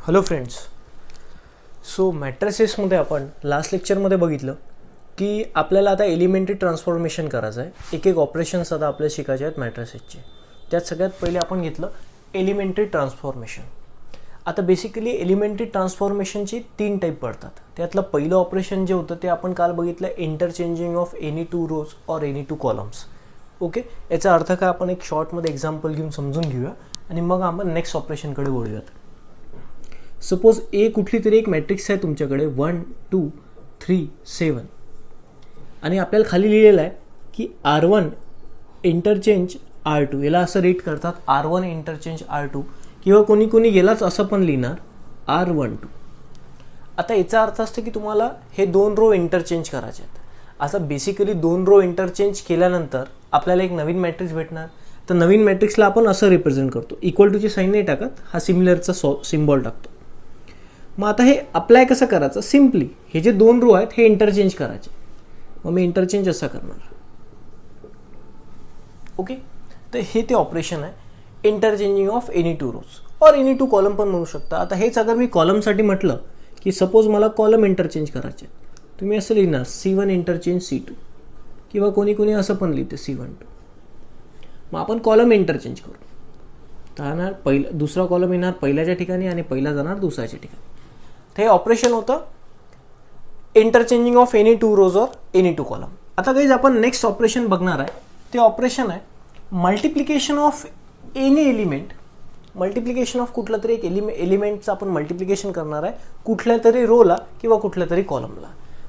Hello friends. So मॅट्रिसेसमध्ये आपण last लेक्चरमध्ये बघितलं की आपल्याला आता एलिमेंटरी ट्रान्सफॉर्मेशन करायचं आहे. एक एक ऑपरेशन्स आता आपल्याला शिकायचे आहेत मॅट्रिसेसचे. त्यात सगळ्यात पहिले आपण घेतलं एलिमेंटरी ट्रान्सफॉर्मेशन. आता बेसिकली एलिमेंटरी ट्रान्सफॉर्मेशनची 3 टाईप पडतात. त्यातलं पहिलं ऑपरेशन जे होतं ते आपण काल बघितलं, इंटरचेंजिंग ऑफ एनी 2 रोज और एनी 2 कॉलम्स. ओके, याचा अर्थ काय आपण एक शॉर्टमध्ये एक्झाम्पल घेऊन समजून घेऊया आणि मग आपण नेक्स्ट ऑपरेशनकडे वळूयात. सपोज ए कुठली तरी एक मॅट्रिक्स आहे तुमच्याकडे 1 2 3 7 आणि आपल्याला खाली लिहिलेलं आहे की R1 इंटरचेंज R2. याला असं रीड करतात R1 इंटरचेंज R2 किंवा कोणी कोणी गेलाच असं पण लिहिणार R12. आता याचा अर्थ असतो की तुम्हाला हे 2 रो इंटरचेंज करायचे आहेत. असं बेसिकली 2 रो इंटरचेंज केल्यानंतर आपल्याला एक नवीन मॅट्रिक्स भेटणार. तर नवीन मॅट्रिक्सला आपण असं रिप्रेझेंट करतो, इक्वल टूची साईन नाही टाकत, हा सिमिलरचा सिम्बॉल टाकतो. मग आता हे अप्लाय कसं करायचं, सिम्पली हे जे 2 रो आहेत हे इंटरचेंज करायचे. मग मी इंटरचेंज असं करणार. ओके, तर हे ते ऑपरेशन आहे इंटरचेंजिंग ऑफ एनी 2 रोज और एनी 2 कॉलम पण म्हणू शकता. आता हेच अगर मी कॉलमसाठी म्हटलं की सपोज मला कॉलम इंटरचेंज करायचे, तुम्ही असं लिहिणार C1 इंटरचेंज C2 किंवा कोणी कोणी असं पण लिहिते C12. मग आपण कॉलम इंटरचेंज करू. तर दुसरा कॉलम येणार पहिल्याच्या ठिकाणी आणि पहिला जाणार दुसऱ्याच्या ठिकाणी. हे ऑपरेशन होतं इंटरचेंजिंग ऑफ एनी 2 रोज और एनी 2 कॉलम. आता काही आपण नेक्स्ट ऑपरेशन बघणार आहे. ते ऑपरेशन आहे multiplication of any element. Multiplication of कुठलं तरी एक एलिमेंटचं आपण मल्टिप्लिकेशन करणार आहे कुठल्या तरी रोला किंवा कुठल्या तरी कॉलमला.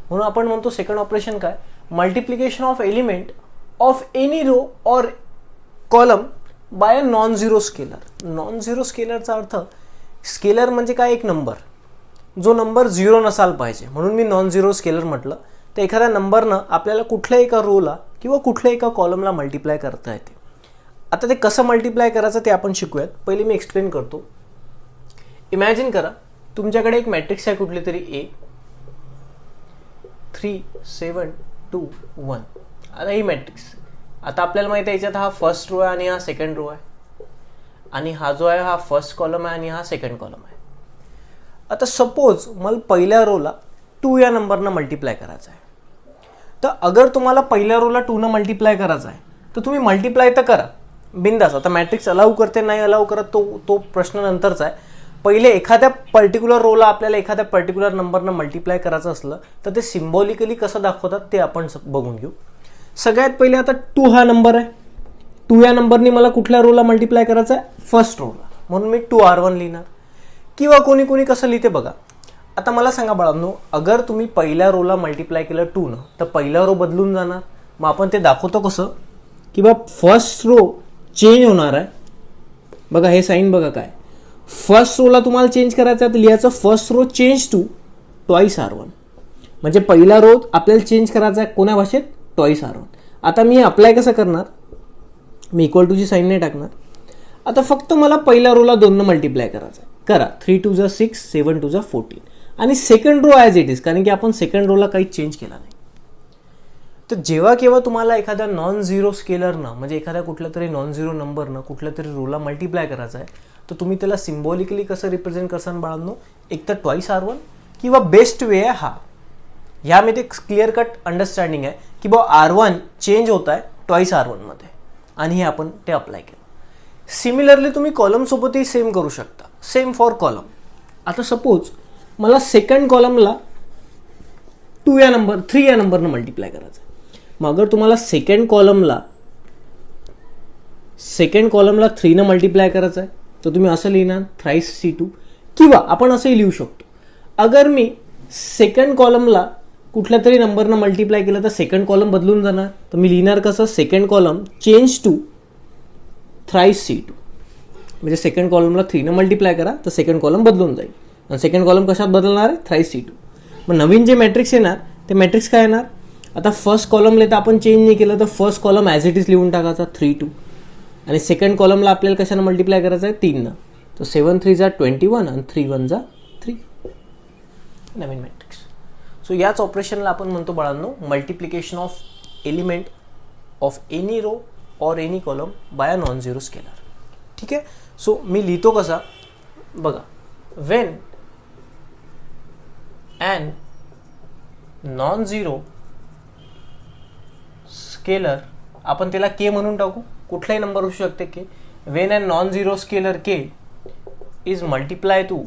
म्हणून आपण म्हणतो सेकंड ऑपरेशन काय, multiplication of element of any row और column by a non zero scalar. Non zero स्केलरचा अर्थ, स्केलर म्हणजे काय, एक नंबर जो नंबर 0 नसाल पाहिजे, म्हणून मी नॉन झिरो स्केलर म्हटलं. तर एखाद्या नंबरनं आपल्याला कुठल्या एका रोला किंवा कुठल्या एका कॉलमला मल्टिप्लाय करता येते. आता ते कसं मल्टिप्लाय करायचं ते आपण शिकूयात. पहिले मी एक्सप्लेन करतो. इमॅजिन करा तुमच्याकडे एक मॅट्रिक्स आहे कुठली तरी A 3 7 2 1. आता ही मॅट्रिक्स, आता आपल्याला माहिती आहे याच्यात हा फर्स्ट रो आहे आणि हा सेकंड रो आहे आणि हा जो आहे हा फर्स्ट कॉलम आहे आणि हा सेकंड कॉलम आहे. आता सपोज मला पहिल्या रोला 2 या नंबरनं मल्टिप्लाय करायचं आहे. तर अगर तुम्हाला पहिल्या रोला 2 न मल्टिप्लाय करायचं आहे तर तुम्ही मल्टिप्लाय तर करा बिंदास. आता मॅट्रिक्स अलाउ करते नाही अलाउ करत तो प्रश्न नंतरचा आहे. पहिले एखाद्या पर्टिक्युलर रोला आपल्याला एखाद्या पर्टिक्युलर नंबरनं मल्टिप्लाय करायचं असलं तर ते सिम्बॉलिकली कसं दाखवतात ते आपण बघून घेऊ. सगळ्यात पहिले आता 2 हा नंबर आहे. 2 या नंबरनी मला कुठल्या रोला मल्टिप्लाय करायचं आहे, फर्स्ट रोला, म्हणून मी 2R1 लिहिणार. किंवा कोणी कोणी कसं लिहिते बघा. आता मला सांगा बाळांनो, अगर तुम्ही पहिल्या रोला मल्टिप्लाय केलं 2 न तर पहिला रो बदलून जाणार. मग आपण ते दाखवतो कसं की बा फर्स्ट रो चेंज होणार आहे. बघा हे साईन बघा काय, फर्स्ट रोला तुम्हाला चेंज करायचं आहे तर लिहायचं first row change to twice R1. म्हणजे पहिला रो आपल्याला चेंज करायचा आहे कोण्या भाषेत, ट्वाईस R1. आता मी अप्लाय कसं करणार, मी इक्वल टूची साईन नाही टाकणार. आता फक्त मला पहिल्या रोला 2 न मल्टिप्लाय करायचं आहे. करा 3 2 6 7 2 14 आणि second row as it is, कारण की आपण सेकंड रोला काही चेंज केला नाही. तर जेव्हा केव्हा तुम्हाला एखाद्या नॉन झिरो स्केलरनं म्हणजे एखाद्या कुठल्या तरी नॉन झिरो नंबरनं कुठल्या तरी रोला मल्टिप्लाय करायचं आहे तर तुम्ही त्याला सिम्बॉलिकली कसं रिप्रेझेंट करसान बाळांनो, एक तर ट्वाईस R1 किंवा बेस्ट वे आहे हा. ह्यामध्ये क्लिअर कट अंडरस्टँडिंग आहे की बा R1 चेंज होत आहे ट्वाईस R1 मध्ये आणि हे आपण ते अप्लाय केलं. सिमिलरली तुम्ही कॉलमसोबतही सेम करू शकता, सेम फॉर कॉलम. आता सपोज मला सेकंड कॉलमला 3 या नंबरनं मल्टिप्लाय करायचं आहे. मग अगर तुम्हाला सेकंड कॉलमला 3 न मल्टिप्लाय करायचं आहे तर तुम्ही असं लिहिणार थ्राईस C2 किंवा आपण असंही लिहू शकतो. अगर मी सेकंड कॉलमला कुठल्या तरी नंबरनं मल्टिप्लाय केलं तर सेकंड कॉलम बदलून जाणार. तर मी लिहिणार कसं, second column change to thrice C2. म्हणजे सेकंड कॉलमला 3 न मल्टिप्लाय करा तर सेकंड कॉलम बदलून जाईल आणि सेकंड कॉलम कशात बदलणार आहे, थ्राईस C2. मग नवीन जे मॅट्रिक्स येणार ते मॅट्रिक्स काय येणार, आता फर्स्ट कॉलमला तर आपण चेंज नाही केलं तर first column as it is लिहून टाकायचा 3 2 आणि सेकंड कॉलमला आपल्याला कशानं मल्टिप्लाय करायचं आहे, 3 न. तर 7 3 जा 21 आणि 3 1 जा 3, नवीन मॅट्रिक्स. सो याच ऑपरेशनला आपण म्हणतो बाळांनो multiplication of element of any row और any column by a non zero scalar. ठीक आहे. सो मी लिहितो कसा बघा, when and non zero scalar, आपण त्याला के म्हणून टाकू, कुठलाही नंबर असू शकते K, when and non zero scalar K is multiply to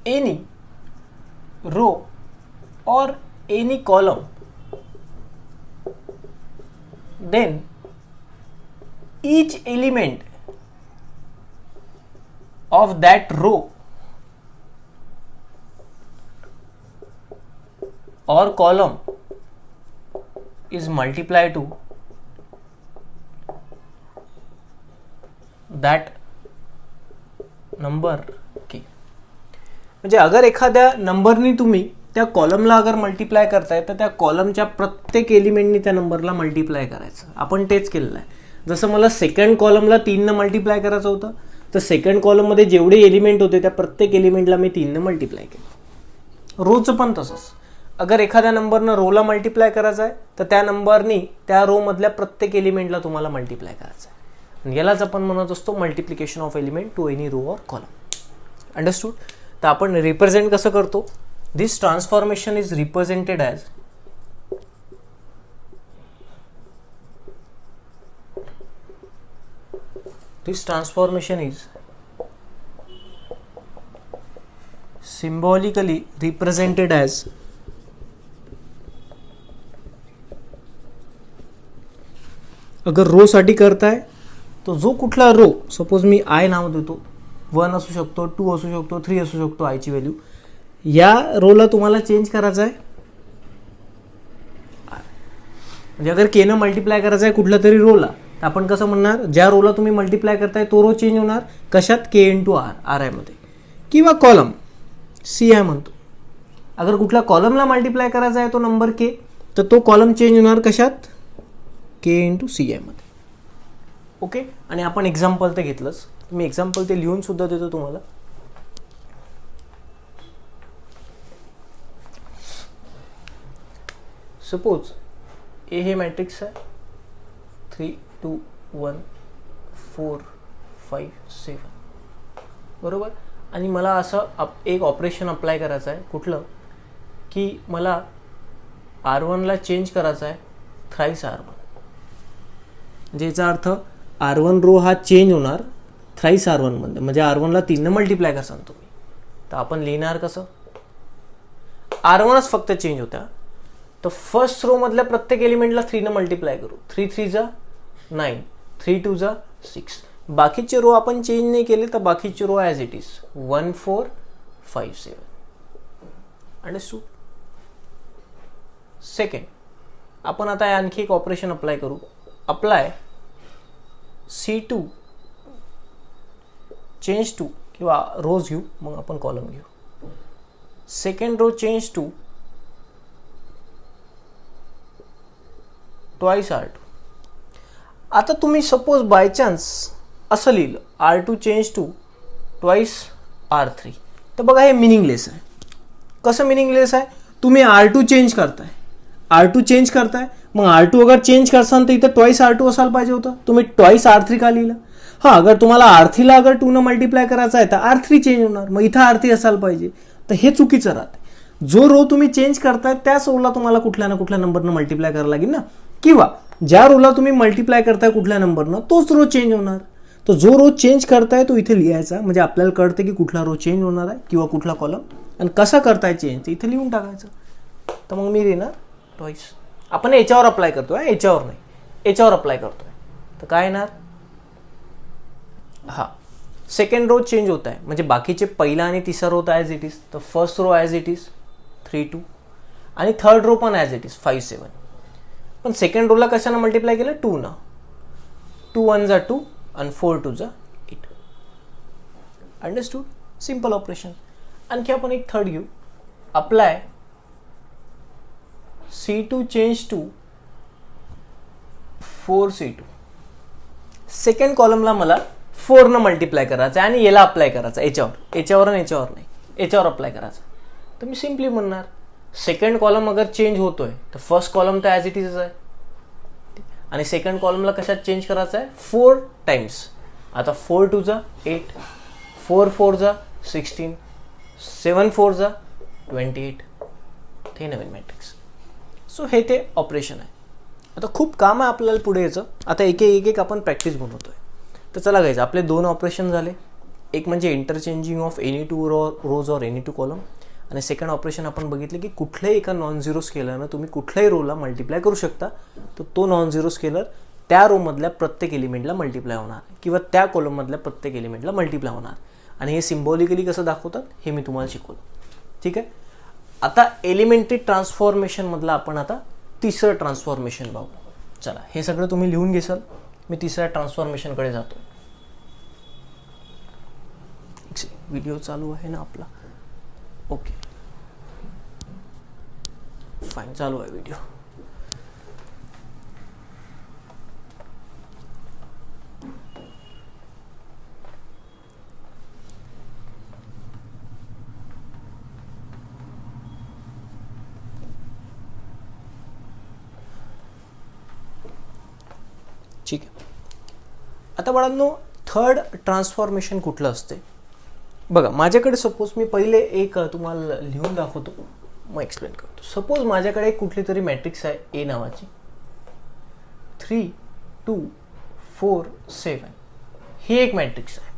any row or any column, then each element of that row or column is multiplied to that number k. म्हणजे अगर एखाद्या नंबरनी तुम्ही त्या कॉलमला अगर मल्टिप्लाय करताय तर त्या कॉलमच्या प्रत्येक एलिमेंटनी त्या नंबरला मल्टिप्लाय करायचं. आपण तेच केलेलं आहे. जसं मला सेकंड कॉलमला 3 न मल्टिप्लाय करायचं होतं, तर सेकंड कॉलममध्ये जेवढे एलिमेंट होते त्या प्रत्येक एलिमेंटला मी 3 न मल्टिप्लाय केलं. रोचं पण तसंच, अगर एखाद्या नंबरनं रोला मल्टिप्लाय करायचं आहे तर त्या नंबरनी त्या रो मधल्या प्रत्येक एलिमेंटला तुम्हाला मल्टिप्लाय करायचं आहे. यालाच आपण म्हणत असतो multiplication of element to any row or column. Understood. तर आपण रिप्रेझेंट कसं करतो, this transformation is represented as symbolically represented as अगर रो साठी करताय तो जो कुठला रो, सपोज मी आय नाव देतो, 1 असू शकतो, 2 असू शकतो, 3 असू शकतो आयची व्हॅल्यू, या रोला तुम्हाला चेंज करायचं आहे. म्हणजे अगर के न मल्टिप्लाय करायचं आहे कुठल्या तरी रोला, तर आपण कसं म्हणणार, ज्या रोला तुम्ही मल्टिप्लाय करताय तो रो चेंज होणार कशात, के इंटू आर, आर आय मध्ये, किंवा कॉलम सी आय म्हणतो. अगर कुठल्या कॉलमला मल्टिप्लाय करायचा आहे तो नंबर के, तर तो कॉलम चेंज होणार कशात, के इंटू सी आय मध्ये. ओके. आणि आपण एक्झाम्पल तर घेतलंच, मी एक्झाम्पल ते लिहून सुद्धा देतो तुम्हाला. सपोज ए हे मॅट्रिक्स आहे, 3 2 1 4 5 7, बरोबर. आणि मला असं एक ऑपरेशन अप्लाय करायचं आहे, कुठलं की मला R1ला चेंज करायचं आहे थ्राईस R1. म्हणजे याचा अर्थ R1 रो हा चेंज होणार थ्राईस R1 मध्ये, म्हणजे R1ला 3 ने मल्टिप्लाय करसान तुम्ही. तर आपण लिहिणार कसं, R1च फक्त चेंज होता, तर फर्स्ट रो मधल्या प्रत्येक एलिमेंटला 3 न मल्टिप्लाय करू. 3 3 जा 9, 3 2 जा 6. बाकीचे रो आपण चेंज नाही केले, तर बाकीचे row as it is 1 4 5 7. Understood. Second, आपण आता आणखी एक ऑपरेशन अप्लाय करू. अप्लाय C2 चेंज टू, किंवा रोज घेऊ, मग आपण कॉलम घेऊ. Second row change to twice R2. आता तुम्ही सपोज बाय चान्स असं लिहिलं R2 change to twice R3, तर बघा हे मिनिंगलेस आहे. कसं मिनिंगलेस आहे, तुम्ही R2 चेंज करताय, R2 चेंज करताय, मग R2 अगर चेंज करसान तर इथं ट्वाइस R2 असायला पाहिजे होतं, तुम्ही ट्वाइस R3 का लिहिलं. हां, अगर तुम्हाला R3 ला अगर 2 न मल्टिप्लाय करायचं आहे तर R3 चेंज होणार, मग इथं R3 असायला पाहिजे. तर हे चुकीचं राहते. जो रो तुम्ही चेंज करताय त्याच रोला तुम्हाला कुठल्या ना कुठल्या नंबरनं मल्टिप्लाय करावं लागेल ना, किंवा ज्या रोला तुम्ही मल्टिप्लाय करताय कुठल्या नंबरनं तोच रो चेंज होणार. तो जो रो चेंज करताय तो इथे लिहायचा, म्हणजे आपल्याला कळतं की कुठला रो चेंज होणार आहे किंवा कुठला कॉलम, आणि कसा करताय चेंज इथे लिहून टाकायचं. तर मग मी लिहिणार ट्वाइस. आपण याच्यावर अप्लाय करतोय, याच्यावर नाही, याच्यावर अप्लाय करतोय. तर काय येणार, हा सेकंड रो चेंज होत आहे, म्हणजे बाकीचे पहिला आणि तिसरा रो ॲज इट इज, तर first row as it is 3 2, आणि थर्ड रो पण ॲज इट इज 5 7. पण सेकंड रोला कशानं मल्टिप्लाय केलं, 2 न. 2 1 जा 2 आणि 4 2 जा 8. अंडरस्टूड. Simple operation. आणखी आपण एक थर्ड घेऊ. Apply C2 change to 4 C2. Second कॉलमला मला 4 न मल्टिप्लाय करायचं आहे आणि याला अप्लाय करायचं आहे, याच्यावर आणि याच्यावर नाही, याच्यावर अप्लाय करायचं. तर मी सिम्पली म्हणणार सेकंड कॉलम अगर चेंज होतोय तर फर्स्ट कॉलम तर ॲज इट इज आहे, आणि सेकंड कॉलमला कशात चेंज करायचं आहे, 4 टाइम्स. आता 4 2 जा 8, 4 4 जा 16, 7 4 जा 28, ते नवीन मॅट्रिक्स. सो हे ते ऑपरेशन आहे. आता खूप काम आहे आपल्याला पुढे यायचं. आता एक एक आपण प्रॅक्टिस बनवतोय. तर चला गाईज, आपले 2 ऑपरेशन झाले. एक म्हणजे interchanging of any 2 rows or any 2 column, आणि सेकंड ऑपरेशन आपण बघितलं की कुठल्याही एका नॉन झिरो स्केलरनं तुम्ही कुठल्याही रोला मल्टिप्लाय करू शकता. तर तो नॉन झिरो स्केलर त्या रोमधल्या प्रत्येक एलिमेंटला मल्टिप्लाय होणार किंवा त्या कॉलममधल्या प्रत्येक एलिमेंटला मल्टिप्लाय होणार. आणि हे सिम्बॉलिकली कसं दाखवतात हे मी तुम्हाला शिकवलं. ठीक आहे. आता एलिमेंटरी ट्रान्सफॉर्मेशनमधलं आपण आता तिसरं ट्रान्सफॉर्मेशन बघू. चला, हे सगळं तुम्ही लिहून घेसाल. मी तिसऱ्या ट्रान्सफॉर्मेशनकडे जातो. व्हिडिओ चालू आहे ना आपला? ओके, फाईन, चालू आहे व्हिडिओ. ठीक आहे. आता बाळांनो, थर्ड ट्रान्सफॉर्मेशन कुठलं असते बघा. माझ्याकडे सपोज मी पहिले एक तुम्हाला लिहून दाखवतो, मग एक्सप्लेन करतो. सपोज माझ्याकडे कुठली तरी मॅट्रिक्स आहे ए नावाची, 3 2 4 7. ही एक मॅट्रिक्स आहे.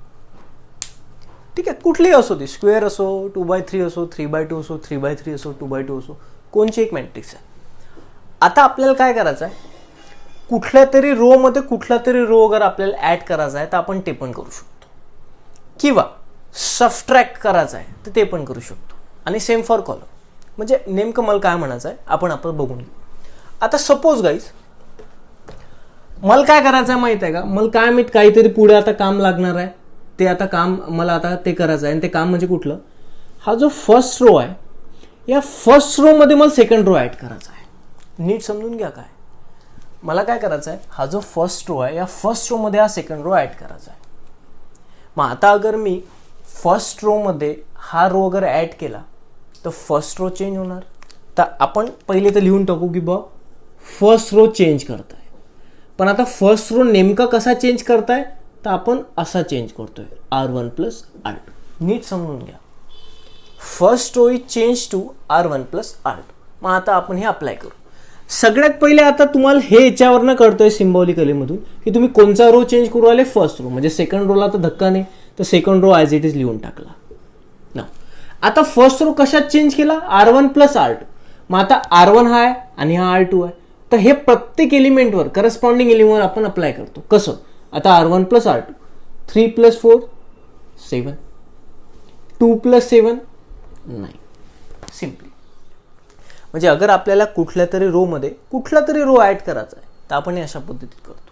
ठीक आहे. कुठलीही असो, ती स्क्वेअर असो, 2x3 असो, 3x2 असो, 3x3 असो, 2x2 असो, कोणची एक मॅट्रिक्स आहे. आता आपल्याला काय करायचं आहे, कुठल्या तरी रो मध्ये कुठला तरी रो अगर आपल्याला ॲड करायचा आहे तर आपण ते पण करू शकतो, किंवा सबट्रॅक्ट करायचं आहे तर ते पण करू शकतो. आणि सेम फॉर कॉलम. म्हणजे नेमकं मला काय म्हणायचं आहे आपण बघून घेऊ. आता सपोज गाईज, मला काय करायचं आहे माहित आहे का, मला काय माहित काहीतरी पुढे आता काम लागणार आहे. ते आता काम मला आता ते करायचं आहे. आणि ते काम म्हणजे कुठलं, हा जो फर्स्ट रो आहे, या फर्स्ट रो मध्ये मला सेकंड रो ॲड करायचा आहे. नीट समजून घ्या. काय मला काय करायचं आहे, हा जो फर्स्ट रो आहे या फर्स्ट रो मध्ये हा सेकंड रो ॲड करायचा आहे. मग आता अगर मी फर्स्ट रो मध्ये हा रो अगर ॲड केला तर फर्स्ट रो चेंज होणार. तर आपण पहिले तर लिहून टाकू की बा फर्स्ट रो चेंज करताय. पण आता फर्स्ट रो नेमका कसा चेंज करताय तर आपण असा चेंज करतोय, R1 + R2. नीट समजून घ्या. First row is change to R1 + R2. मग आता आपण हे अप्लाय करू. सगळ्यात पहिले आता तुम्हाला हे याच्यावरनं कळतोय सिम्बॉलिकली मधून की तुम्ही कोणचा रो चेंज करू आले, फर्स्ट रो. म्हणजे सेकंड रोला तर धक्का नाही, तर second row as it is लिहून टाकला ना. आता फर्स्ट रो कशात चेंज केला, R1 + R2. मग आता R1 हा आहे आणि हा R2 आहे. तर हे प्रत्येक एलिमेंटवर करस्पॉन्डिंग एलिमेंटवर आपण अप्लाय करतो. कसं, आता R1 + R2, 3 + 4 7, 2 + 7 9. सिम्पली. म्हणजे अगर आपल्याला कुठल्या तरी रो मध्ये कुठला तरी रो ॲड करायचा आहे तर आपण हे अशा पद्धतीत करतो.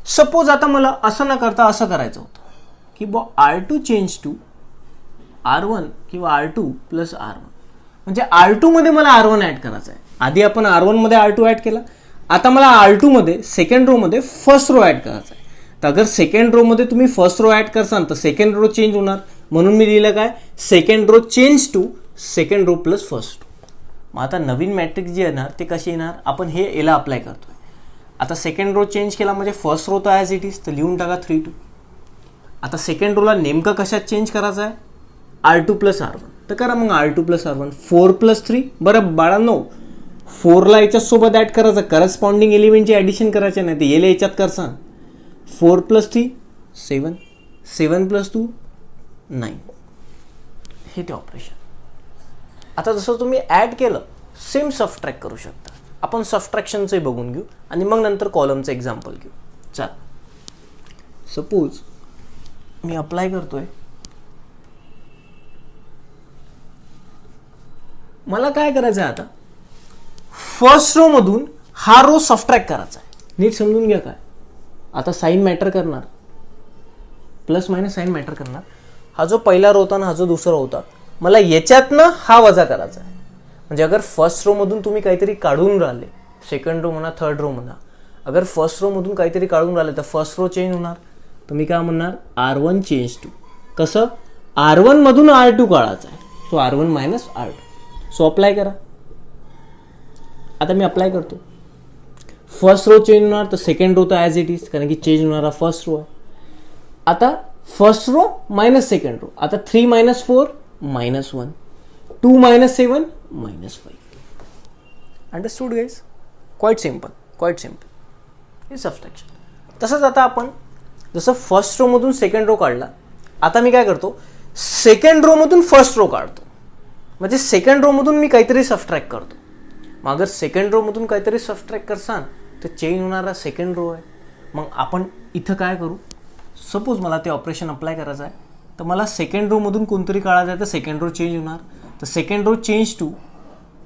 सपोज आता मला असं न करता असं करायचं होतं की बॉ R2 चेंज टू R1 किंवा R2 + R1. म्हणजे R2 मध्ये मला R1 ॲड करायचा आहे. आधी आपण R1 मध्ये R2 ॲड केला. आता मला R2 मध्ये सेकंड रो मध्ये फर्स्ट रो ॲड करायचा आहे. तर अगर सेकंड रो मध्ये तुम्ही फर्स्ट रो ॲड करसाल तर सेकंड रो चेंज होणार. म्हणून मी लिहिलं काय, second row change to second row + first row. मग आता नवीन मॅट्रिक्स जी येणार ते कशी येणार, आपण हे याला अप्लाय करतोय. आता सेकंड रो चेंज केला म्हणजे फर्स्ट रो तर ॲज इट इज, तर लिहून टाका 3 2. आता सेकंड रोला नेमकं कशात चेंज करायचं आहे, R2 + R1. तर करा मग R2 + R1. 4 + 3. बरं बाळांनो, 4ला याच्यात सोबत ॲड करायचं, करस्पॉन्डिंग एलिमेंटची ॲडिशन करायचे नाही, ते येले याच्यात करसान. 4 + 3 7, 7 + 2 9. हे ते ऑपरेशन. आता जसं तुम्ही ॲड केलं सेम सबट्रॅक्ट करू शकता. आपण सबट्रॅक्शनचंही बघून घेऊ आणि मग नंतर कॉलमचं एक्झाम्पल घेऊ. चल, सपोज मी अप्लाय करतोय. मला काय करायचं आहे, आता फर्स्ट रो मधून हा रो सबट्रॅक्ट करायचा आहे. नीट समजून घ्या. काय आता साईन मॅटर करणार, प्लस मायनस साईन मॅटर करणार. हा जो पहिला रो होता ना, हा जो दुसरा होता, मला याच्यातनं हा वजा करायचा आहे. म्हणजे अगर फर्स्ट रो मधून तुम्ही काहीतरी काढून राहिले, सेकंड रो म्हणा, थर्ड रो म्हणा, अगर फर्स्ट रो मधून काहीतरी काढून राहिले तर फर्स्ट रो चेंज होणार. तर मी काय म्हणणार, R1 चेंज टू. कसं, R1 मधून R2 काढायचा आहे. So R1 - R2. So apply करा. आता मी अप्लाय करतो. फर्स्ट रो चेंज होणार तर सेकंड रो तर ॲज इट इज, कारण की चेंज होणारा फर्स्ट रो आहे. आता first row minus second row. आता 3 minus 4 minus 1, 2 minus 7 minus 5. Understood guys? Quite simple हे सबस्ट्रॅक्शन. तसंच आता आपण जसं फर्स्ट रो मधून सेकंड रो काढला, आता मी काय करतो, सेकंड रो मधून फर्स्ट रो काढतो. म्हणजे सेकंड रो मधून मी काहीतरी सबट्रॅक्ट करतो. मग अगर सेकंड रो मधून काहीतरी सबट्रॅक्ट करसान तर चेंज होणारा सेकंड रो आहे. मग आपण इथं काय करू, सपोज मला ते ऑपरेशन अप्लाय करायचं आहे, तर मला सेकंड रो मधून कोणतरी काढायचं आहे, तर सेकंड रो चेंज होणार. तर second row change to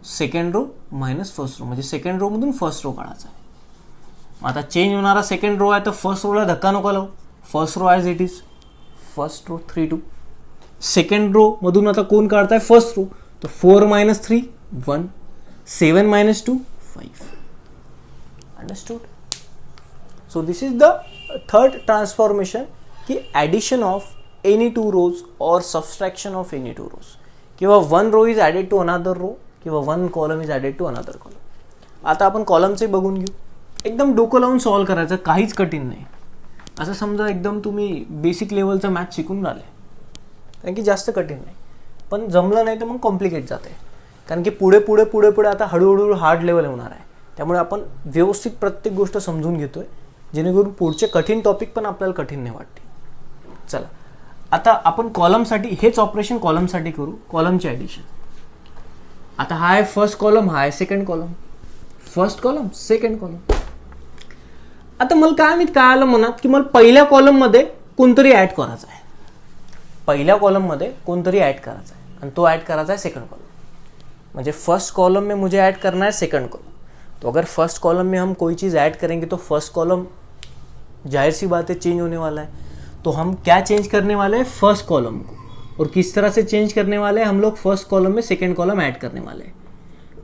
second row minus first row, म्हणजे सेकंड रो मधून फर्स्ट रो काढायचा आहे. आता चेंज होणारा सेकंड रो आहे, तर फर्स्ट रोला धक्का नको लावू. First row as it is, first row 3 2. Second row मधून आता कोण काढताय, फर्स्ट रो, तर 4 minus 3 1, 7 minus 2 5. Understood? So this is the third transformation, की ॲडिशन ऑफ एनी 2 रोज और सबस्ट्रॅक्शन ऑफ एनी 2 रोज, किंवा 1 row is added to another row, किंवा 1 column is added to another column. आता आपण कॉलमचे बघून घेऊ. एकदम डोकं लावून सॉल्व करायचं, काहीच कठीण नाही. असं समजा एकदम तुम्ही बेसिक लेवलचं मॅथ शिकून राहिले, कारण की जास्त कठीण नाही. पण जमलं नाही तर मग कॉम्प्लिकेट जाते, कारण की पुढे पुढे पुढे पुढे आता हळूहळू हार्ड लेवल होणार आहे. त्यामुळे आपण व्यवस्थित प्रत्येक गोष्ट समजून घेतोय, जेणेकरून पुढचे कठीण टॉपिक पण आपल्याला कठीण नाही वाटते. चला, आता आपण कॉलमसाठी हेच ऑपरेशन कॉलमसाठी करू. कॉलमचे ॲडिशन. आता हा आहे फर्स्ट कॉलम, हा आहे second column. First column, second column. आता मला काय आलं मनात, की मला पहिल्या कॉलममध्ये कोणतरी ॲड करायचं आहे. पहिल्या कॉलममध्ये कोणतरी ॲड करायचा आहे, आणि तो ॲड करायचा आहे सेकंड कॉलम. म्हणजे फर्स्ट कॉलम में मुझे ऐड करना है सेकंड कॉलम. तो अगर फर्स्ट कॉलम में हम कोई चीज़ ऐड करेंगे तो फर्स्ट कॉलम जाहिर सी बात है चेंज होने वाला है. तो हम क्या चेंज करने वाले हैं, फर्स्ट कॉलम को. और किस तरह से चेंज करने वाले हैं हम लोग, फर्स्ट कॉलम में सेकंड कॉलम ऐड करने वाले हैं.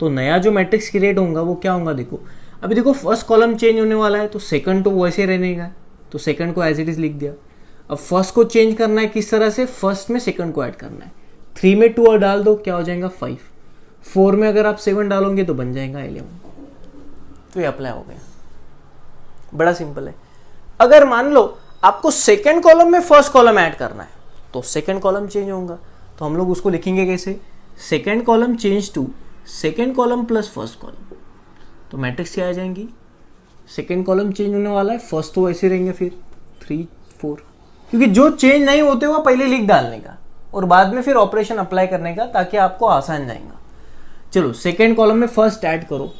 तो नया जो मैट्रिक्स क्रिएट होगा वो क्या होगा, देखो अभी देखो फर्स्ट कॉलम चेंज होने वाला है, तो सेकंड तो वैसे रहने का, तो सेकंड को एज इट इज लिख दिया. अब फर्स्ट को चेंज करना है किस तरह से, फर्स्ट में सेकंड को ऐड करना है. 3 में 2 और डाल दो, क्या हो जाएगा 5. 4 में अगर आप 7 डालोगे तो बन जाएगा 11. तो ये अप्लाई हो गया. बड़ा सिंपल है. अगर मान लो आपको सेकंड कॉलम में फर्स्ट कॉलम ऐड करना है, तो सेकंड कॉलम चेंज होगा. तो हम लोग उसको लिखेंगे कैसे, second column change to second column plus first column. तो मैट्रिक्स क्या आ जाएंगी, सेकंड कॉलम चेंज होने वाला है, फर्स्ट तो वैसे रहेंगे फिर 3 4, क्योंकि जो चेंज नहीं होते वो पहले लिख डालने का और बाद में फिर ऑपरेशन अप्लाई करने का, ताकि आपको आसान जाएगा. चलो सेकंड कॉलम में फर्स्ट ऐड करो.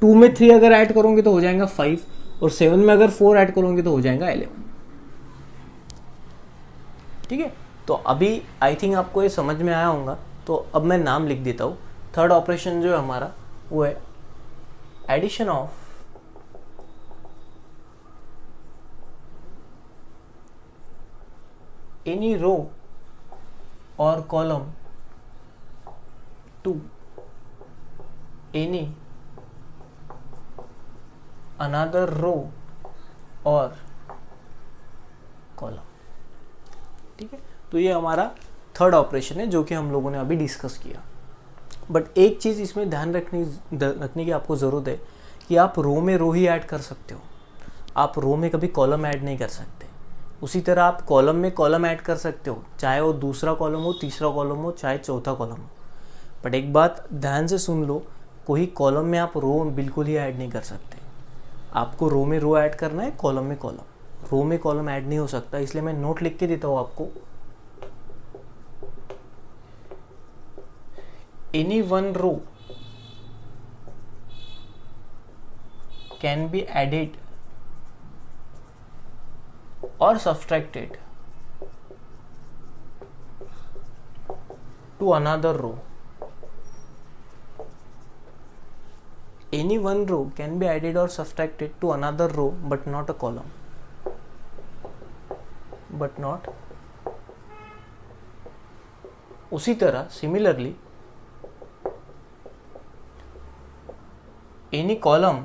2 में 3 अगर ऐड करोगे तो हो जाएगा 5, और 7 में अगर 4 ऐड करोगे तो हो जाएगा 11. ठीक है. तो अभी आई थिंक आपको ये समझ में आया होगा. तो अब मैं नाम लिख देता हूँ. थर्ड ऑपरेशन जो है हमारा वो है एडिशन ऑफ एनी रो और column to any another row और कॉलम. ठीक है. तो ये हमारा थर्ड ऑपरेशन है जो कि हम लोगों ने अभी डिस्कस किया. बट एक चीज़ इसमें ध्यान रखने की आपको ज़रूरत है कि आप रो में रो ही ऐड कर सकते हो, आप रो में कभी कॉलम ऐड नहीं कर सकते. उसी तरह आप कॉलम में कॉलम ऐड कर सकते हो, चाहे वो दूसरा कॉलम हो, तीसरा कॉलम हो, चाहे चौथा कॉलम हो. बट एक बात ध्यान से सुन लो, कोई कॉलम में आप रो बिल्कुल ही ऐड नहीं कर सकते. आपको रो में रो ऐड करना है, कॉलम में कॉलम. रो में कॉलम ऐड नहीं हो सकता, इसलिए मैं नोट लिख के देता हूँ आपको. Any one row can be added or subtracted to another row. Any one row can be added or subtracted to another row, but not a column. But not. उसी तरह similarly any column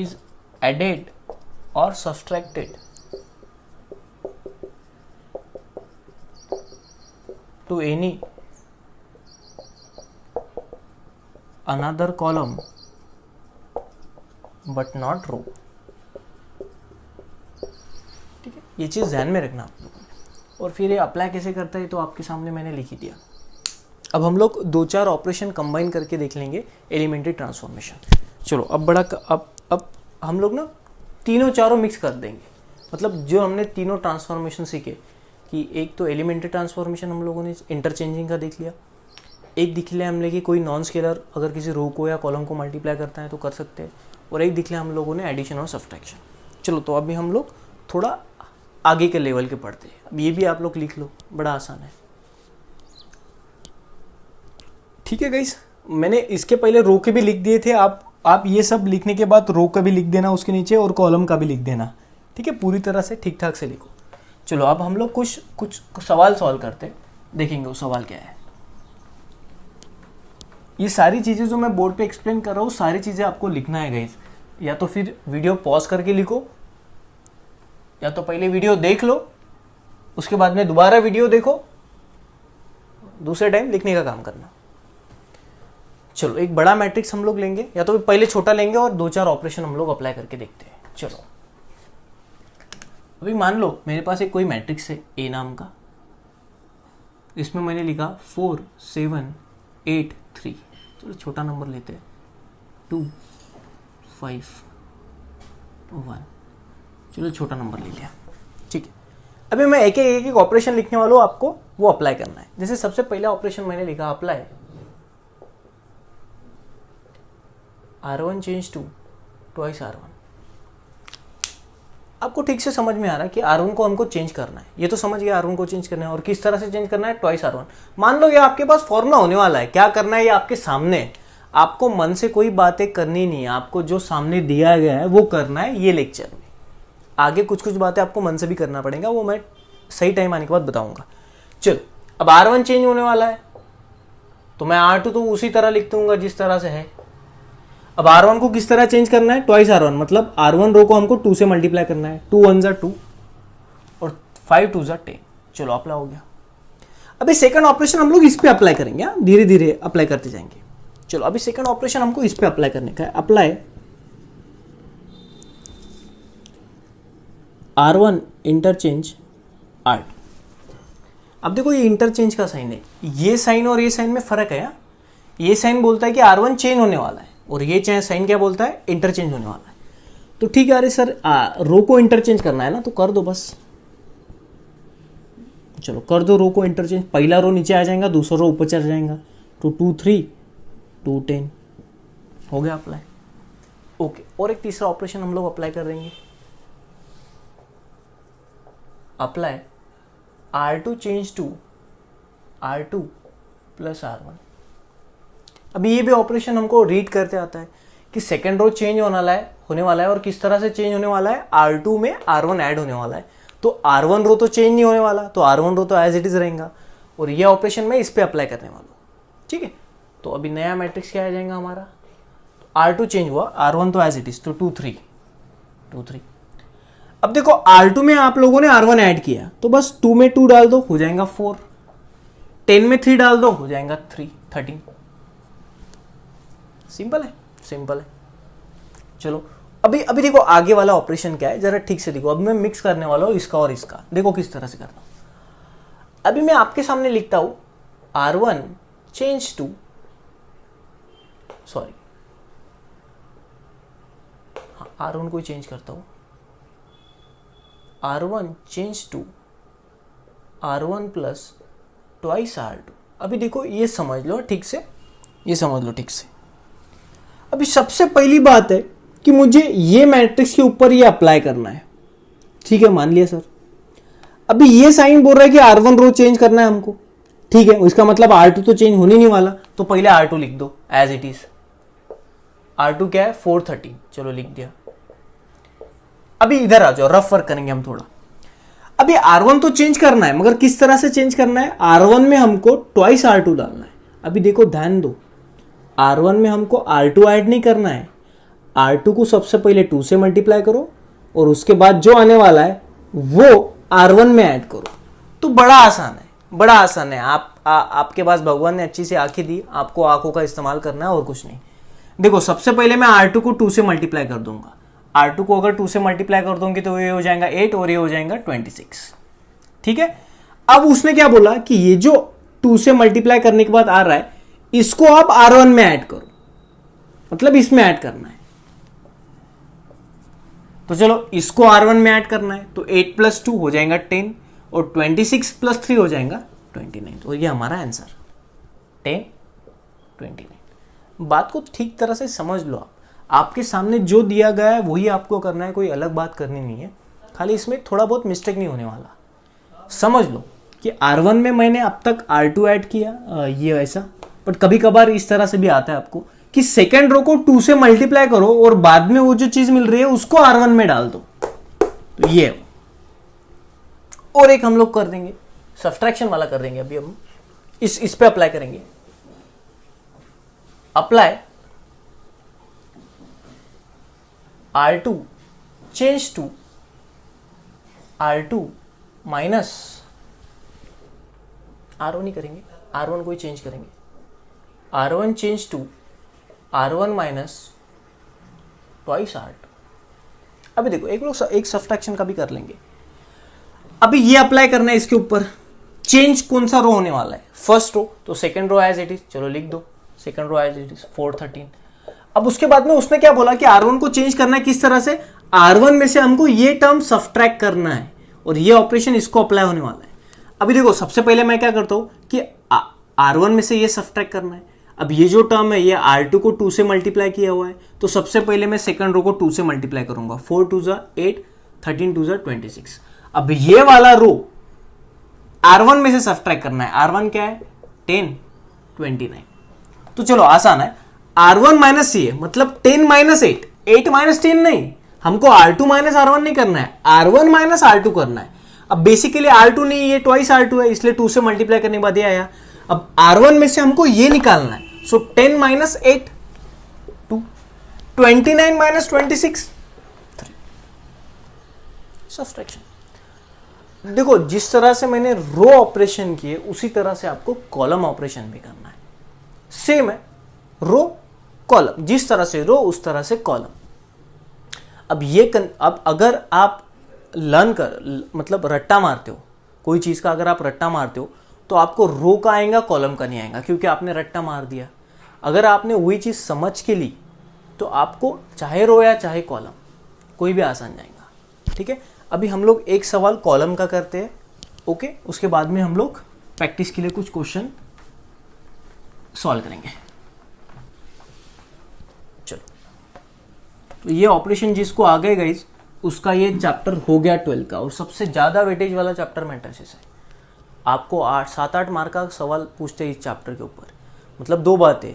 is added or subtracted to any another column but not row. ये चीज़ ध्यान में रखना आप लोगों ने। और फिर ये अप्लाई कैसे करता है तो आपके सामने मैंने लिख ही दिया। अब हम लोग 2-4 ऑपरेशन कंबाइन करके देख लेंगे एलिमेंट्री ट्रांसफॉर्मेशन। चलो अब हम लोग ना तीनों चारों मिक्स कर देंगे। मतलब जो हमने तीनों ट्रांसफॉर्मेशन सीखे कि एक तो एलिमेंट्री ट्रांसफॉर्मेशन हम लोगों ने इंटरचेंजिंग का देख लिया, एक दिख लिया हमने कि कोई नॉन स्केलर अगर किसी रो को या कॉलम को मल्टीप्लाई करता है तो कर सकते हैं, और एक दिख लिया हम लोगों ने एडिशन और सब्ट्रैक्शन। चलो तो अभी हम लोग थोड़ा आगे के लेवल के पढ़ते हैं। अब ये भी आप लोग लिख लो, बड़ा आसान है। ठीक है गाइस, मैंने इसके पहले रो के भी लिख दिए थे। आप ये सब लिखने के बाद रो का भी लिख देना उसके नीचे और कॉलम का भी लिख देना। ठीक है, पूरी तरह से ठीक ठाक से लिखो। चलो अब हम लोग कुछ सवाल सॉल्व करते हैं, देखेंगे वो सवाल क्या है। ये सारी चीज़ें जो मैं बोर्ड पे एक्सप्लेन कर रहा हूँ सारी चीज़ें आपको लिखना है गाइस। या तो फिर वीडियो पॉज करके लिखो, या तो पहले वीडियो देख लो, उसके बाद में दोबारा वीडियो देखो, दूसरे टाइम लिखने का काम करना। चलो एक बड़ा मैट्रिक्स हम लोग लेंगे, या तो पहले छोटा लेंगे और 2-4 ऑपरेशन हम लोग अप्लाई करके देखते हैं। चलो अभी मान लो मेरे पास एक कोई मैट्रिक्स है ए नाम का, इसमें मैंने लिखा 4 7 8 3। चलो छोटा नंबर लेते हैं 2 5 1। चलो छोटा नंबर ले लिया। ठीक है, अभी मैं एक ऑपरेशन लिखने वाला हूँ, आपको वो अप्लाई करना है। जैसे सबसे पहला ऑपरेशन मैंने लिखा apply R1 change to twice R1। आपको ठीक से समझ में आ रहा है कि R1 को हमको चेंज करना है। ये तो समझ गया R1 को चेंज करना है, और किस तरह से चेंज करना है, ट्वाइस R1। मान लो ये आपके पास फॉर्मूला होने वाला है, क्या करना है ये आपके सामने है। आपको मन से कोई बातें करनी नहीं है, आपको जो सामने दिया गया है वो करना है ये लेक्चर में। आगे कुछ बातें आपको मन से भी करना पड़ेगा, वो मैं सही टाइम आने के बाद बताऊंगा। चलो अब R1 चेंज होने वाला है तो मैं R2 तो उसी तरह लिख दूंगा जिस तरह से है। अब R1 को किस तरह चेंज करना है, ट्वाइस R1, मतलब R1 रो को हमको 2 से मल्टीप्लाई करना है। 2 1 2 और 5 2 10। चलो अप्लाई हो गया। अभी सेकंड ऑपरेशन हम लोग इस पे अप्लाई करेंगे, धीरे धीरे अप्लाई करते जाएंगे। चलो अभी सेकंड ऑपरेशन हमको इस पे अप्लाई करने का है। Apply R1 interchange R2। अब देखो ये इंटरचेंज का साइन है, ये साइन और ये साइन में फर्क है। ये साइन बोलता है कि R1 चेंज होने वाला है, और ये साइन क्या बोलता है, इंटरचेंज होने वाला है। तो ठीक है, अरे सर रो को इंटरचेंज करना है ना, तो कर दो बस। चलो कर दो रो को इंटरचेंज। पहला रो नीचे आ जाएगा, दूसरा रो ऊपर चढ़ जाएगा। तो 2 3 2 10 हो गया अप्लाई। ओके, और एक तीसरा ऑपरेशन हम लोग अप्लाई कर देंगे। Apply R2 change to R2 plus R1। अभी ये भी ऑपरेशन हमको रीड करते आता है कि सेकेंड रो चेंज होने वाला है और किस तरह से चेंज होने वाला है, R2 में R1 ऐड होने वाला है। तो R1 रो तो चेंज नहीं होने वाला, तो R1 रो तो एज इट इज रहेगा, और ये ऑपरेशन मैं इस पे अप्लाई करने वाला हूँ। ठीक है, तो अभी नया मैट्रिक्स क्या आ जाएगा हमारा, R2 चेंज हुआ, R1 तो एज इट इज, तो 2 3 2 3। अब देखो R2 में आप लोगों ने R1 ऐड किया, तो बस 2 में 2 डाल दो, हो जाएगा 4। 10 में 3 डाल दो, हो जाएगा 3 13। सिंपल है, सिंपल है। चलो अभी देखो आगे वाला ऑपरेशन क्या है, जरा ठीक से देखो। अब मैं मिक्स करने वाला हूं इसका और इसका, देखो किस तरह से करना हूं। अभी मैं आपके सामने लिखता हूं R1 चेंज टू, सॉरी हाँ, R1 को चेंज करता हूं, R1 change to R1 plus twice R2। अभी देखो ये समझ लो ठीक से, ये समझ लो ठीक से। अभी सबसे पहली बात है कि मुझे ये मैट्रिक्स के ऊपर ये अप्लाई करना है। ठीक है, मान लिया सर। अभी ये साइन बोल रहा है कि R1 रो चेंज करना है हमको। ठीक है, इसका मतलब R2 तो चेंज होने नहीं वाला, तो पहले R2 लिख दो एज इट इज। R2 क्या है, 413। चलो लिख दिया। अभी इधर आ जाओ, रफ वर्क करेंगे हम थोड़ा। अभी R1 तो चेंज करना है, मगर किस तरह से चेंज करना है, R1 में हमको ट्वाइस R2 डालना है। अभी देखो ध्यान दो, R1 में हमको R2 ऐड नहीं करना है। R2 को सबसे पहले 2 से मल्टीप्लाई करो, और उसके बाद जो आने वाला है वो R1 में ऐड करो। तो बड़ा आसान है, बड़ा आसान है। आपके पास भगवान ने अच्छी सी आंखें दी, आपको आंखों का इस्तेमाल करना है और कुछ नहीं। देखो सबसे पहले मैं R2 को 2 से मल्टीप्लाई कर दूंगा। R2 को अगर 2 से मल्टीप्लाई कर दूंगी तो ये हो जाएगा 8 और ये हो जाएगा 26। ठीक है, अब उसने क्या बोला कि ये जो 2 से मल्टीप्लाई करने के बाद आ रहा है इसको आप R1 में ऐड करो, मतलब इसमें ऐड करना है। तो चलो इसको R1 में ऐड करना है, तो 8 प्लस 2 हो जाएगा 10 और 26 प्लस 3 हो जाएगा 29। तो ये हमारा आंसर 10 29। बात को ठीक तरह से समझ लो आप, आपके सामने जो दिया गया है वही आपको करना है, कोई अलग बात करनी नहीं है। खाली इसमें थोड़ा बहुत मिस्टेक नहीं होने वाला। समझ लो कि R1 में मैंने अब तक R2 ऐड किया, ये ऐसा, बट कभी कभार इस तरह से भी आता है आपको कि सेकेंड रो को 2 से मल्टीप्लाई करो और बाद में वो जो चीज मिल रही है उसको R1 में डाल दो, तो ये है। और एक हम लोग कर देंगे सब्ट्रैक्शन वाला कर देंगे, अभी हम इस पे अप्लाई करेंगे। Apply R2 change to R2 minus R1 ही करेंगे, R1 को ही चेंज करेंगे। R1 change to R1 minus twice R2। अभी देखो एक लोग एक सब्ट्रैक्शन का भी कर लेंगे। अभी ये अप्लाई करना है इसके ऊपर। चेंज कौन सा रो होने वाला है? फर्स्ट रो, तो second row as it is, चलो लिख दो second row as it is 413। अब उसके बाद में उसने क्या बोला कि R1 को चेंज करना है किस तरह से, R1 में से हमको ये टर्म सब्ट्रैक्ट करना है और ये ऑपरेशन इसको अप्लाई होने वाला है। अभी देखो सबसे पहले मैं क्या करता हूं कि R1 में से ये सब्ट्रैक्ट करना है। अब ये जो टर्म है ये R2 को 2 से मल्टीप्लाई किया हुआ है, तो सबसे पहले मैं सेकंड रो को 2 से मल्टीप्लाई करूंगा। 4 2 8, 13 2 26। अब ये वाला रो R1 में से सब्ट्रैक्ट करना है। R1 क्या है? 10 29। तो चलो आसान है, R1 माइनस ये मतलब 10 माइनस 8, 8 माइनस 10 नहीं, हमको R2 माइनस R1 नहीं करना है, R1 माइनस R2 करना है। अब बेसिकली R2 नहीं, ये ट्वाइस R2 है, इसलिए 2 से मल्टीप्लाई करने के बाद ये आया। अब R1 में से हमको ये निकालना है, सो 10 माइनस 8 2, 29 माइनस 26 3। सब्ट्रैक्शन। देखो जिस तरह से मैंने रो ऑपरेशन किए उसी तरह से आपको कॉलम ऑपरेशन भी करना है। सेम है, रो कॉलम, जिस तरह से रो उस तरह से कॉलम। अब अगर आप लर्न कर मतलब रट्टा मारते हो कोई चीज का, अगर आप रट्टा मारते हो तो आपको रो का आएगा कॉलम का नहीं आएगा, क्योंकि आपने रट्टा मार दिया। अगर आपने वही चीज समझ के ली तो आपको चाहे रो या चाहे कॉलम कोई भी आसान जाएगा। ठीक है, अभी हम लोग एक सवाल कॉलम का करते हैं, ओके, उसके बाद में हम लोग प्रैक्टिस के लिए कुछ क्वेश्चन सॉल्व करेंगे। चलो, तो ये ऑपरेशन जिसको आ गए गाइस उसका ये चैप्टर हो गया 12 का, और सबसे ज्यादा वेटेज वाला चैप्टर मैट्रिसेस है। आपको 7-8 मार्क का सवाल पूछते हैं इस चैप्टर के ऊपर। मतलब दो बातें,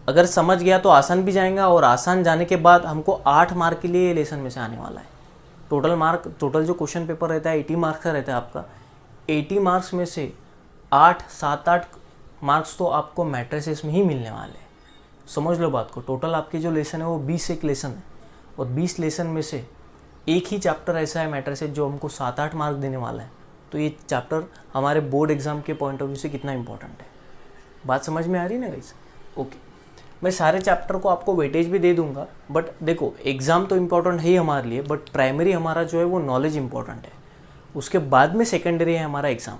अगर समझ गया तो आसान भी जाएगा, और आसान जाने के बाद हमको 8 मार्क के लिए लेसन में से आने वाला है। टोटल जो क्वेश्चन पेपर रहता है 80 मार्क्स का रहता है आपका। 80 मार्क्स में से 7-8 मार्क्स तो आपको मैट्रिसेस में ही मिलने वाले हैं। समझ लो बात को। टोटल आपके जो लेसन है वो 20 एक लेसन है, और 20 लेसन में से एक ही चैप्टर ऐसा है मैट्रिसेस जो हमको 7-8 मार्क देने वाला है। तो ये चैप्टर हमारे बोर्ड एग्जाम के पॉइंट ऑफ व्यू से कितना इंपॉर्टेंट है, बात समझ में आ रही है ना गाइस? ओके, मैं सारे चैप्टर को आपको वेटेज भी दे दूंगा, बट देखो एग्जाम तो इम्पोर्टेंट है ही हमारे लिए, बट प्राइमरी हमारा जो है वो नॉलेज इंपॉर्टेंट है, उसके बाद में सेकेंडरी है हमारा एग्जाम।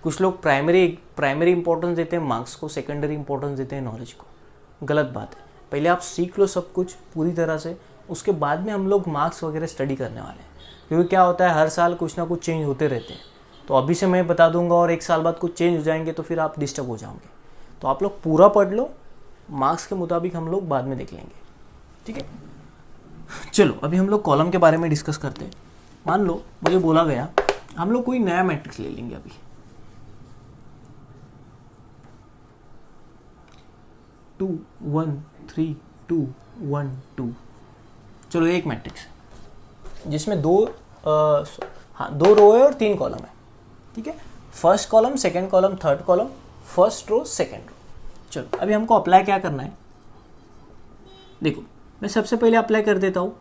कुछ लोग प्राइमरी इंपॉर्टेंस देते हैं मार्क्स को, सेकेंडरी इंपॉर्टेंस देते हैं नॉलेज को। गलत बात है। पहले आप सीख लो सब कुछ पूरी तरह से, उसके बाद में हम लोग मार्क्स वगैरह स्टडी करने वाले हैं। क्योंकि क्या होता है, हर साल कुछ ना कुछ चेंज होते रहते हैं। तो अभी से मैं बता दूंगा और एक साल बाद कुछ चेंज हो जाएंगे तो फिर आप डिस्टर्ब हो जाओगे। तो आप लोग पूरा पढ़ लो, मार्क्स के मुताबिक हम लोग बाद में देख लेंगे। ठीक है, चलो अभी हम लोग कॉलम के बारे में डिस्कस करते हैं। मान लो मुझे बोला गया हम लोग कोई नया मैट्रिक्स ले लेंगे। अभी 2 1 3 2 1 2। चलो एक मैट्रिक्स जिसमें दो रो है और 3 कॉलम है। ठीक है, first column, second column, third column, first row, second row. चलो अभी हमको अप्लाई क्या करना है, देखो मैं सबसे पहले अप्लाई कर देता हूँ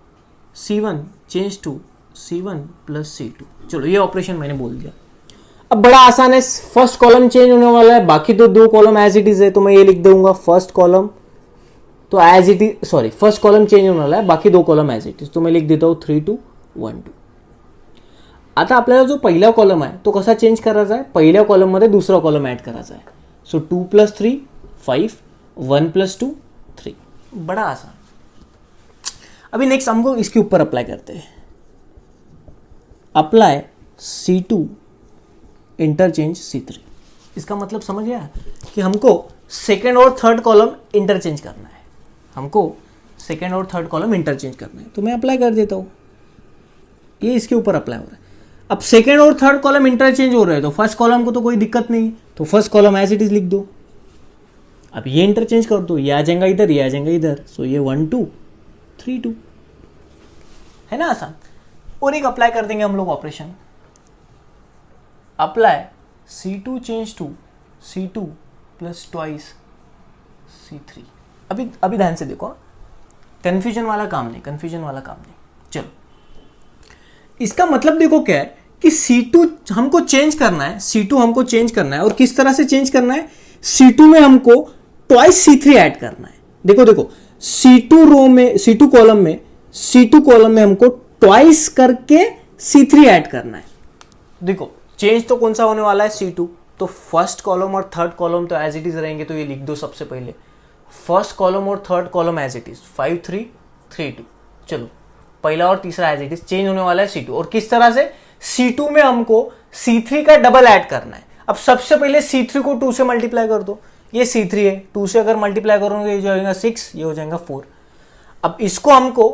C1 change to C1 plus C2। चलो ये ऑपरेशन मैंने बोल दिया। अब बड़ा आसान है, फर्स्ट कॉलम चेंज होने वाला है, बाकी तो 2 कॉलम एज इट इज है, तो मैं ये लिख दूंगा फर्स्ट कॉलम, तो as it is, sorry first column change होने वाला है, बाकी 2 कॉलम एज इट इज. तो मैं लिख देता हूँ 3 2 1 2. आता आपल्याला जो पहिला कॉलम आहे तो कसा चेंज करायचा आहे, पहिल्या कॉलममध्ये दुसरा कॉलम ऍड करायचा आहे. सो 2 + 3 5, 1 + 2 3. बड़ा आसान. अभी नेक्स्ट हमको इसके ऊपर अप्लाई करते हैं. Apply C2 interchange C3. इसका मतलब समझ गया कि हमको सेकेंड और थर्ड कॉलम इंटरचेंज करना है. हमको सेकेंड और थर्ड कॉलम इंटरचेंज करना है. तो मैं अप्लाई कर देता हूँ, ये इसके ऊपर अप्लाई हो रहा है. अब सेकेंड और थर्ड कॉलम इंटरचेंज हो रहे हैं तो फर्स्ट कॉलम को तो कोई दिक्कत नहीं, तो first column as it is लिख दो. अब ये इंटरचेंज कर दो, ये आ जाएगा इधर, ये आ जाएगा इधर. सो ये 1 2 3 2 है ना आसान. और एक अप्लाई कर देंगे हम लोग operation. Apply C2 change to C2 + 2 C3. अभी ध्यान से देखो, कंफ्यूजन वाला काम नहीं, कंफ्यूजन वाला काम नहीं. चलो, इसका मतलब देखो क्या है कि C2 हमको चेंज करना है, C2 हमको चेंज करना है. और किस तरह से चेंज करना है, C2 में हमको 2 C3 ऐड करना है. देखो देखो, C2 रो में, C2 कॉलम में हमको 2 करके C3 ऐड करना है. देखो चेंज तो कौन सा होने वाला है, C2. तो फर्स्ट कॉलम और थर्ड कॉलम तो एज इट इज रहेंगे, तो ये लिख दो सबसे पहले. फर्स्ट कॉलम और third column as it is 5 3 3 2. चलो, पहला और तीसरा एज इट इज. चेंज होने वाला है C2. और किस तरह से, C2 में हमको C3 का डबल ऐड करना है. अब सबसे पहले C3 को 2 से मल्टीप्लाई कर दो. ये C3 है, 2 से अगर मल्टीप्लाई करोगे ये हो जाएगा 6, ये हो जाएगा 4. अब इसको हमको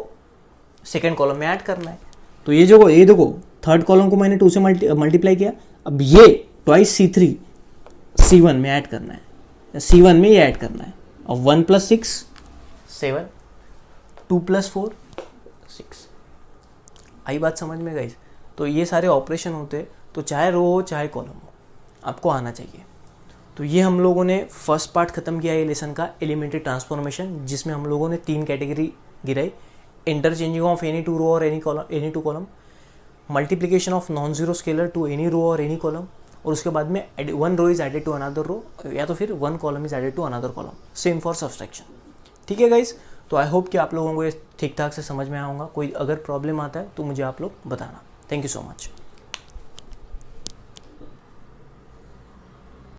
सेकेंड कॉलम में ऐड करना है. तो ये देखो थर्ड कॉलम को मैंने 2 से मल्टीप्लाई किया. अब ये 2 C3 C1 में ऐड करना है, C1 में ये ऐड करना है. अब 1 + 6 7, 2 + 4 6. आई बात समझ में गाइस. तो ये सारे ऑपरेशन होते हैं, तो चाहे रो हो चाहे कॉलम हो, आपको आना चाहिए. तो ये हम लोगों ने फर्स्ट पार्ट खत्म किया ये लेसन का, एलिमेंट्री ट्रांसफॉर्मेशन, जिसमें हम लोगों ने 3 कैटेगरी गिराई. इंटरचेंजिंग ऑफ एनी 2 रो और any 2 column, multiplication of non zero scalar to any row और एनी कॉलम, और उसके बाद में 1 row is added to another row, या तो फिर 1 column is added to another column. Same for subtraction. ठीक है गाइस. तो आई होप कि आप लोगों को ये ठीक ठाक से समझ में आऊँगा. कोई अगर प्रॉब्लम आता है तो मुझे आप लोग बताना. Thank you so much.